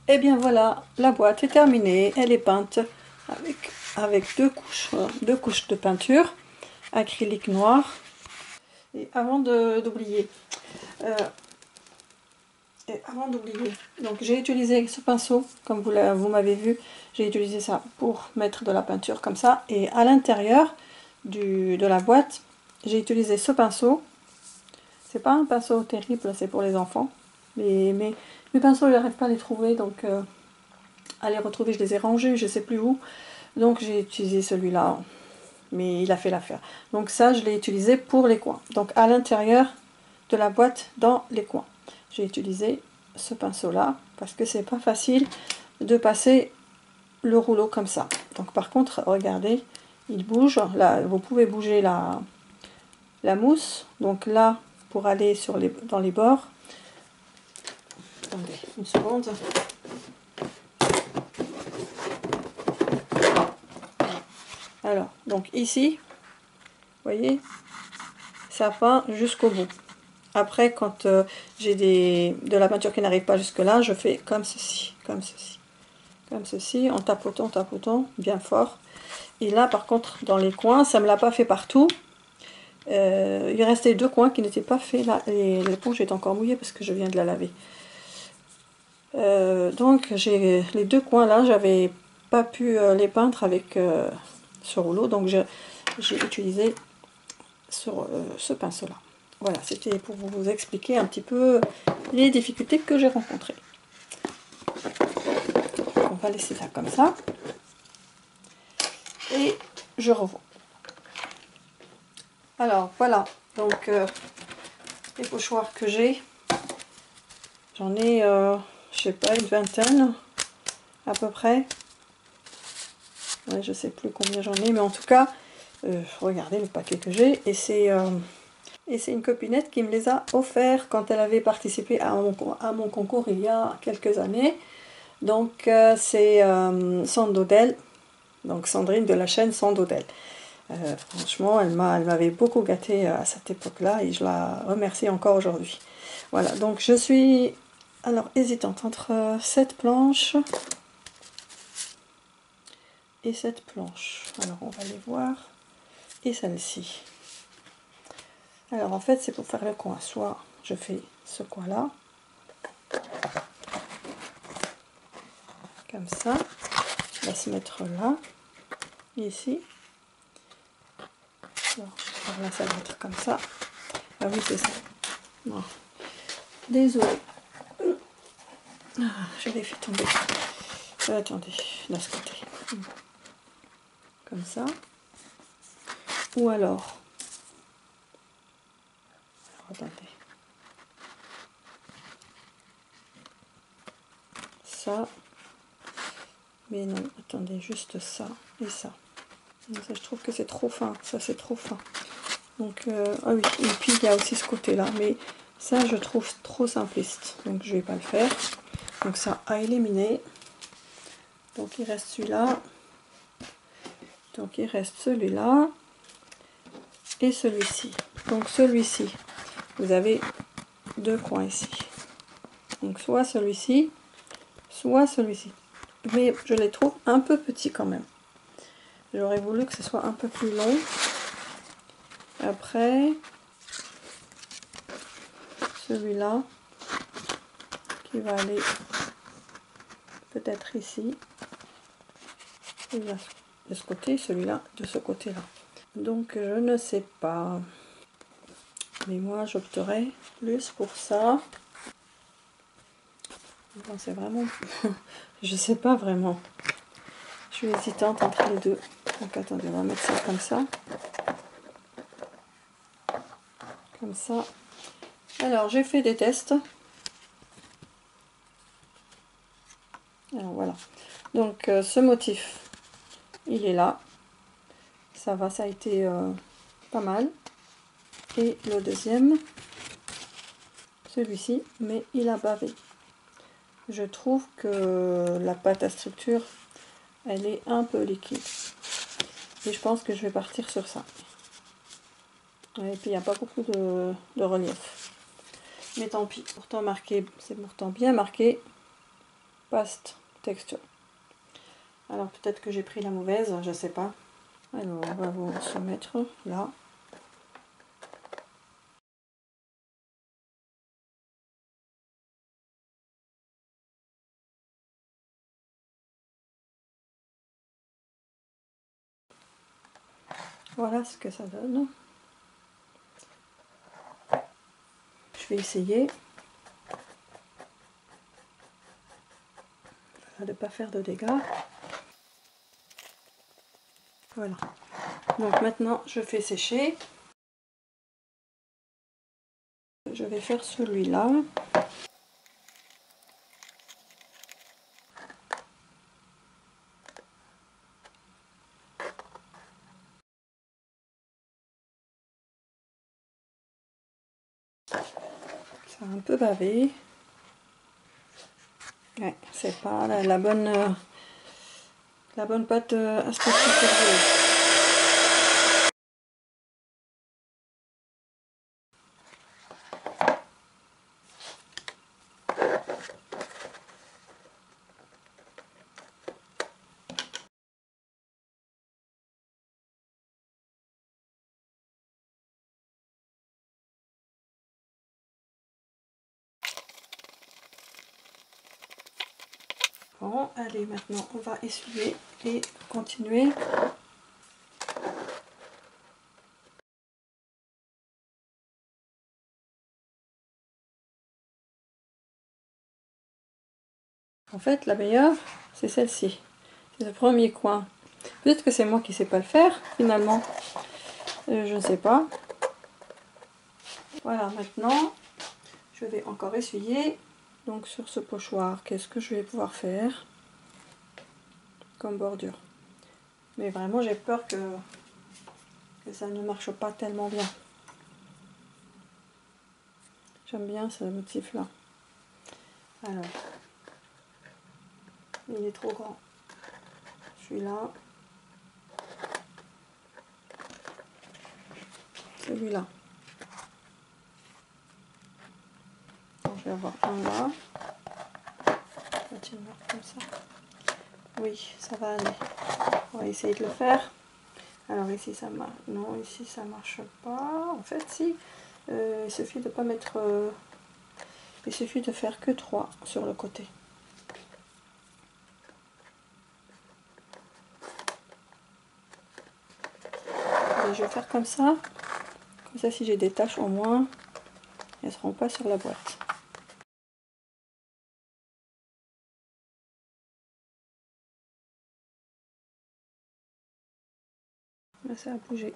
Et bien voilà, la boîte est terminée, elle est peinte avec deux couches de peinture acrylique noir. Et euh, avant d'oublier, donc j'ai utilisé ce pinceau, comme vous m'avez vu, j'ai utilisé ça pour mettre de la peinture comme ça. Et à l'intérieur de la boîte, j'ai utilisé ce pinceau. C'est pas un pinceau terrible, c'est pour les enfants. Mais mes pinceaux, je n'arrive pas à les trouver, donc à les retrouver, je les ai rangés, je sais plus où. Donc j'ai utilisé celui-là, mais il a fait l'affaire. Donc ça, je l'ai utilisé pour les coins. Donc à l'intérieur de la boîte, dans les coins, j'ai utilisé ce pinceau-là, parce que c'est pas facile de passer le rouleau comme ça. Donc par contre, regardez, il bouge. Là, vous pouvez bouger la mousse. Donc là, pour aller dans les bords. Attendez une seconde. Alors, donc ici, vous voyez, ça peint jusqu'au bout. Après, quand j'ai de la peinture qui n'arrive pas jusque là, je fais comme ceci, comme ceci, en tapotant bien fort. Et là, par contre, dans les coins, ça ne me l'a pas fait partout. Il restait deux coins qui n'étaient pas faits là, et l'éponge est encore mouillée parce que je viens de la laver. Donc, j'ai les deux coins là, j'avais pas pu les peindre avec ce rouleau, donc j'ai utilisé ce pinceau là. Voilà, c'était pour vous expliquer un petit peu les difficultés que j'ai rencontrées. On va laisser ça comme ça. Et je revois. Alors voilà, donc les pochoirs que j'ai, j'en ai, je sais pas, une vingtaine à peu près. Ouais, je sais plus combien j'en ai, mais en tout cas, regardez le paquet que j'ai. Et c'est une copinette qui me les a offerts quand elle avait participé à mon concours il y a quelques années. Donc c'est Sandodel, donc Sandrine de la chaîne Sandodel. Franchement, elle m'avait beaucoup gâtée à cette époque-là et je la remercie encore aujourd'hui. Voilà, donc je suis alors hésitante entre cette planche et cette planche. Alors on va les voir. Et celle-ci. Alors en fait, c'est pour faire le coin. Soit je fais ce coin-là, comme ça. Il va se mettre là, ici. Alors, là, ça va être comme ça. Ah oui, c'est ça. Non. Désolée. Ah, je l'ai fait tomber. Attendez, de ce côté. Comme ça. Ou alors, attendez. Ça. Mais non, attendez, juste ça et ça. Et ça, je trouve que c'est trop fin. Ça, c'est trop fin. Donc, ah oui, et puis il y a aussi ce côté-là. Mais ça, je trouve trop simpliste. Donc, je vais pas le faire. Donc, ça à éliminer. Donc, il reste celui-là. Donc, il reste celui-là. Et celui-ci. Donc, celui-ci, vous avez deux coins ici. Donc, soit celui-ci, soit celui-ci. Mais je les trouve un peu petits quand même. J'aurais voulu que ce soit un peu plus long. Après, celui-là, qui va aller peut-être ici. Celui-là de ce côté, celui-là de ce côté-là. Donc, je ne sais pas. Mais moi, j'opterais plus pour ça. Bon, c'est vraiment... je sais pas vraiment. Je suis hésitante entre les deux. Donc, attendez, on va mettre ça comme ça. Comme ça. Alors, j'ai fait des tests. Alors, voilà. Donc, ce motif, il est là. Ça va, ça a été pas mal. Et le deuxième, celui-ci, mais il a bavé. Je trouve que la pâte à structure, elle est un peu liquide. Et je pense que je vais partir sur ça. Et puis il n'y a pas beaucoup de relief. Mais tant pis, pourtant marqué, c'est pourtant bien marqué. Paste texture. Alors peut-être que j'ai pris la mauvaise, je sais pas. Alors on va vous se mettre là. Voilà ce que ça donne. Je vais essayer de ne pas faire de dégâts. Voilà. Donc maintenant je fais sécher. Je vais faire celui-là. Ça a un peu bavé. Ouais, c'est pas la bonne pâte à spécifique. Bon, allez, maintenant on va essuyer et continuer. En fait, la meilleure, c'est celle-ci. C'est le premier coin. Peut-être que c'est moi qui ne sais pas le faire, finalement. Je ne sais pas. Voilà, maintenant, je vais encore essuyer. Donc sur ce pochoir, qu'est-ce que je vais pouvoir faire comme bordure? Mais vraiment, j'ai peur que ça ne marche pas tellement bien. J'aime bien ce motif-là. Alors, il est trop grand. Celui-là. Celui-là. Je vais avoir un là. Va-t-il mettre comme ça? Oui, ça va aller. On va essayer de le faire. Alors ici ça marche. Non, ici ça marche pas. En fait, si. Il suffit de pas mettre. Il suffit de faire que 3 sur le côté. Et je vais faire comme ça. Comme ça, si j'ai des taches au moins, elles ne seront pas sur la boîte. Là, ça a bougé.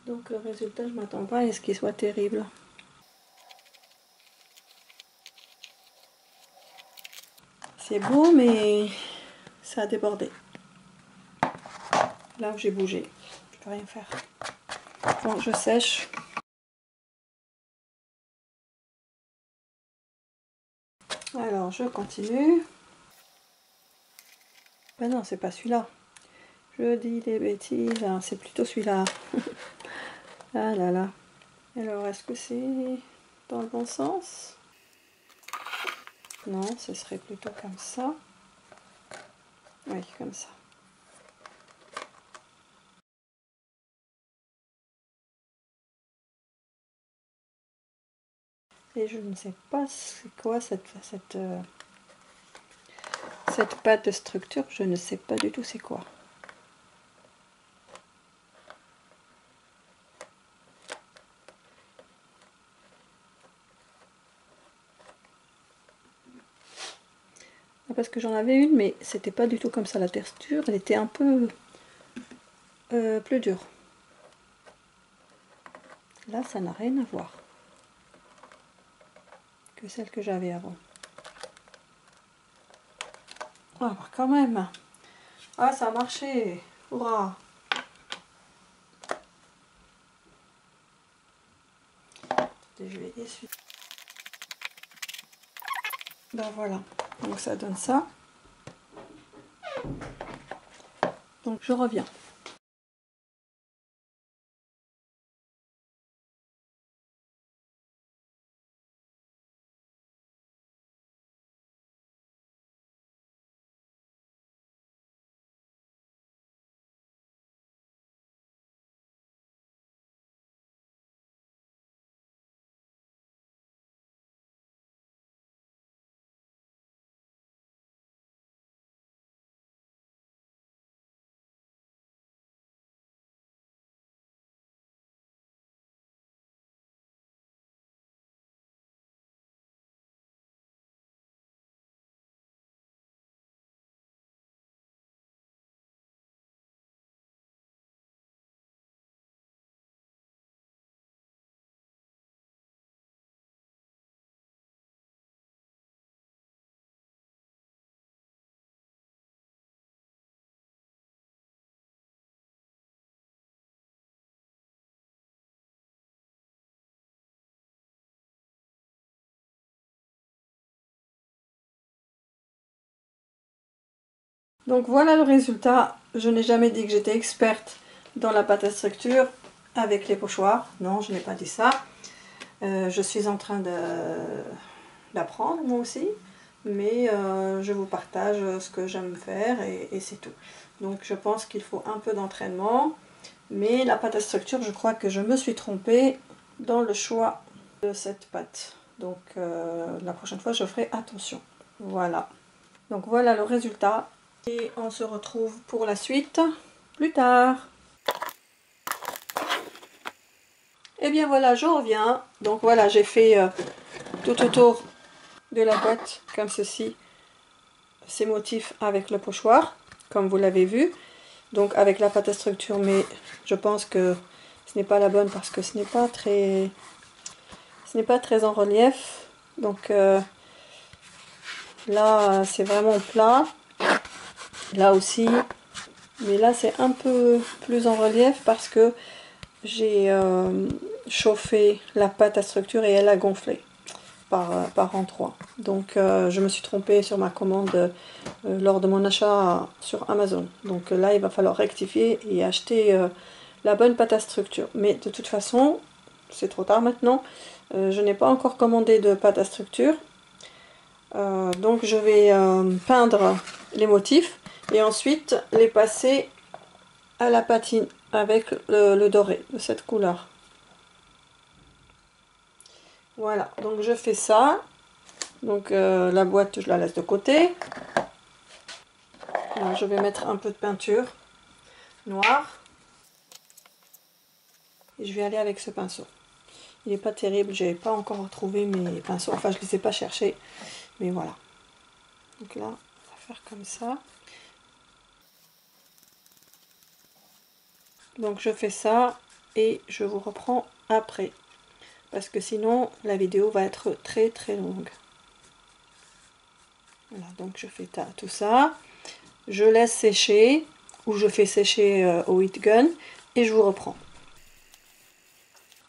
Donc le résultat, je m'attends pas à ce qu'il soit terrible. C'est beau, mais ça a débordé. Là où j'ai bougé, je peux rien faire. Bon, je sèche. Alors, je continue. Ben non, c'est pas celui-là. Je dis des bêtises, hein, c'est plutôt celui-là. Ah là là. Alors, est-ce que c'est dans le bon sens? Non, ce serait plutôt comme ça. Oui, comme ça. Et je ne sais pas c'est quoi cette pâte de structure, je ne sais pas du tout c'est quoi. Parce que j'en avais une, mais c'était pas du tout comme ça la texture, elle était un peu plus dure. Là, ça n'a rien à voir que celle que j'avais avant. Ah, bah quand même. Ah, ça a marché. Hurrah. Je vais essuyer. Ben voilà. Donc ça donne ça. Donc je reviens. Donc voilà le résultat. Je n'ai jamais dit que j'étais experte dans la pâte à structure avec les pochoirs. Non, je n'ai pas dit ça. Je suis en train d'apprendre moi aussi. Mais je vous partage ce que j'aime faire et c'est tout. Donc je pense qu'il faut un peu d'entraînement. Mais la pâte à structure, je crois que je me suis trompée dans le choix de cette pâte. Donc la prochaine fois, je ferai attention. Voilà. Donc voilà le résultat. Et on se retrouve pour la suite plus tard. Et bien voilà, je reviens. Donc voilà, j'ai fait tout autour de la boîte comme ceci. Ces motifs avec le pochoir, comme vous l'avez vu. Donc avec la pâte à structure, mais je pense que ce n'est pas la bonne parce que ce n'est pas très en relief. Donc là c'est vraiment plat, là aussi, mais là c'est un peu plus en relief parce que j'ai chauffé la pâte à structure et elle a gonflé par endroit. Donc je me suis trompée sur ma commande lors de mon achat sur Amazon. Donc là il va falloir rectifier et acheter la bonne pâte à structure. Mais de toute façon, c'est trop tard maintenant. Je n'ai pas encore commandé de pâte à structure. Donc je vais peindre les motifs et ensuite les passer à la patine avec le doré de cette couleur. Voilà, donc je fais ça. Donc la boîte, je la laisse de côté. Alors, je vais mettre un peu de peinture noire. Et je vais aller avec ce pinceau. Il n'est pas terrible, je n'ai pas encore retrouvé mes pinceaux. Enfin, je ne les ai pas cherchés. Mais voilà. Donc là, on va faire comme ça. Donc je fais ça et je vous reprends après. Parce que sinon, la vidéo va être très longue. Voilà, donc je fais tout ça. Je laisse sécher. Ou je fais sécher au heat gun. Et je vous reprends.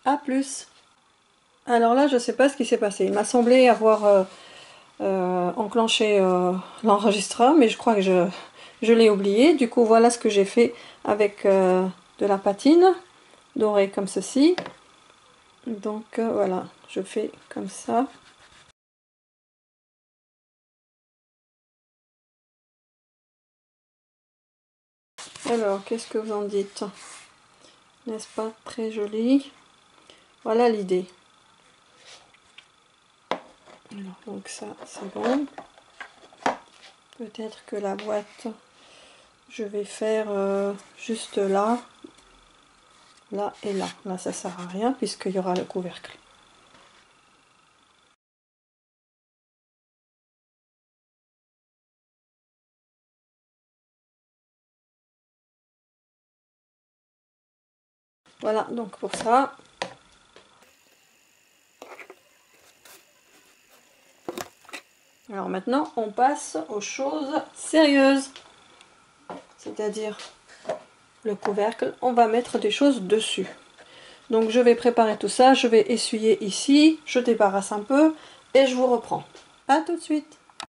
A plus. Alors là, je ne sais pas ce qui s'est passé. Il m'a semblé avoir enclenché l'enregistreur, mais je crois que je l'ai oublié. Du coup, voilà ce que j'ai fait avec de la patine dorée comme ceci. Donc voilà, je fais comme ça. Alors, qu'est-ce que vous en dites? N'est-ce pas très joli? Voilà l'idée. Alors, donc ça, c'est bon. Peut-être que la boîte, je vais faire juste là, là et là. Là, ça sert à rien puisqu'il y aura le couvercle. Voilà, donc pour ça. Alors maintenant, on passe aux choses sérieuses. C'est-à-dire le couvercle, on va mettre des choses dessus. Donc je vais préparer tout ça, je vais essuyer ici, je débarrasse un peu et je vous reprends. A tout de suite.